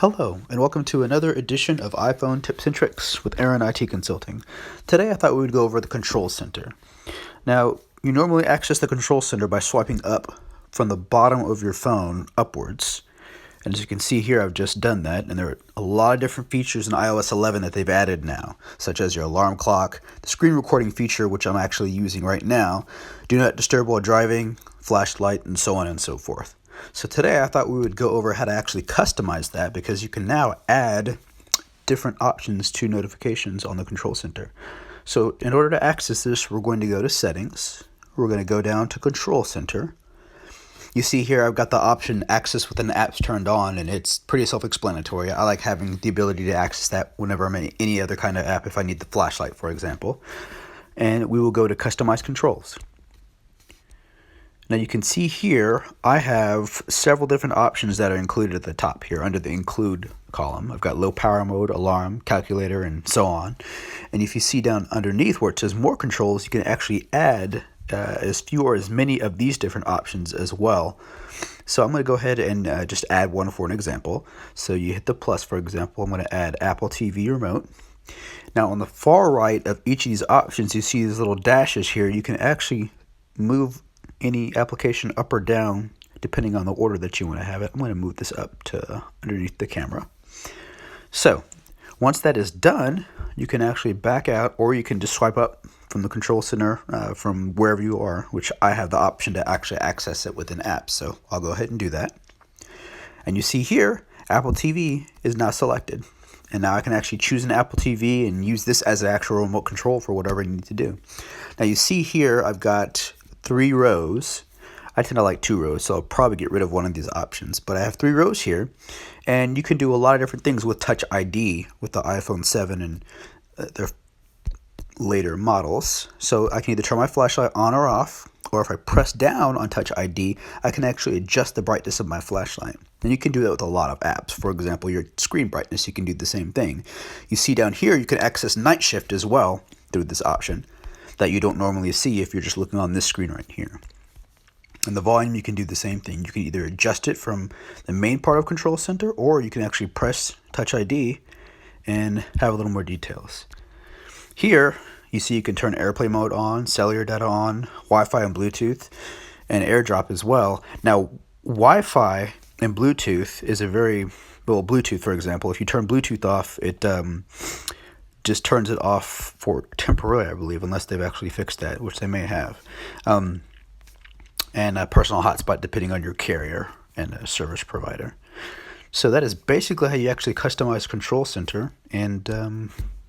Hello, and welcome to another edition of iPhone Tips and Tricks with Aeron IT Consulting. Today I thought we would go over the Control Center. Now, you normally access the Control Center by swiping up from the bottom of your phone upwards. And as you can see here, I've just done that, and there are a lot of different features in iOS 11 that they've added now, such as your alarm clock, the screen recording feature, which I'm actually using right now, do not disturb while driving, flashlight, and so on and so forth. So today I thought we would go over how to actually customize that, because you can now add different options to notifications on the Control Center. So in order to access this, we're going to go to Settings. We're going to go down to Control Center. You see here I've got the option Access within the apps turned on, and it's pretty self-explanatory. I like having the ability to access that whenever I'm in any other kind of app, if I need the flashlight, for example. And we will go to Customize Controls. Now you can see here I have several different options that are included at the top here under the Include column. I've got low power mode, alarm, calculator, and so on. And if you see down underneath where it says More Controls, you can actually add as few or as many of these different options as well. So I'm going to go ahead and just add one for an example. So you hit the plus, for example. I'm going to add Apple TV Remote. Now on the far right of each of these options, you see these little dashes here. You can actually move any application up or down depending on the order that you want to have it. I'm going to move this up to underneath the camera. So once that is done, you can actually back out, or you can just swipe up from the Control Center from wherever you are, which I have the option to actually access it within apps. So I'll go ahead and do that. And you see here, Apple TV is now selected. And now I can actually choose an Apple TV and use this as an actual remote control for whatever I need to do. Now you see here, I've got 3 rows. I tend to like 2 rows, so I'll probably get rid of one of these options. But I have 3 rows here, and you can do a lot of different things with Touch ID with the iPhone 7 and their later models. So I can either turn my flashlight on or off, or if I press down on Touch ID, I can actually adjust the brightness of my flashlight. And you can do that with a lot of apps. For example, your screen brightness, you can do the same thing. You see down here, you can access night shift as well through this option that you don't normally see if you're just looking on this screen right here. And the volume, you can do the same thing. You can either adjust it from the main part of Control Center, or you can actually press Touch ID and have a little more details. Here, you see you can turn airplane mode on, cellular data on, Wi-Fi and Bluetooth, and AirDrop as well. Now, Wi-Fi and Bluetooth is a very, well, Bluetooth, for example, if you turn Bluetooth off, it just turns it off for temporarily, I believe, unless they've actually fixed that, which they may have. And a personal hotspot depending on your carrier and a service provider. So that is basically how you actually customize Control Center. And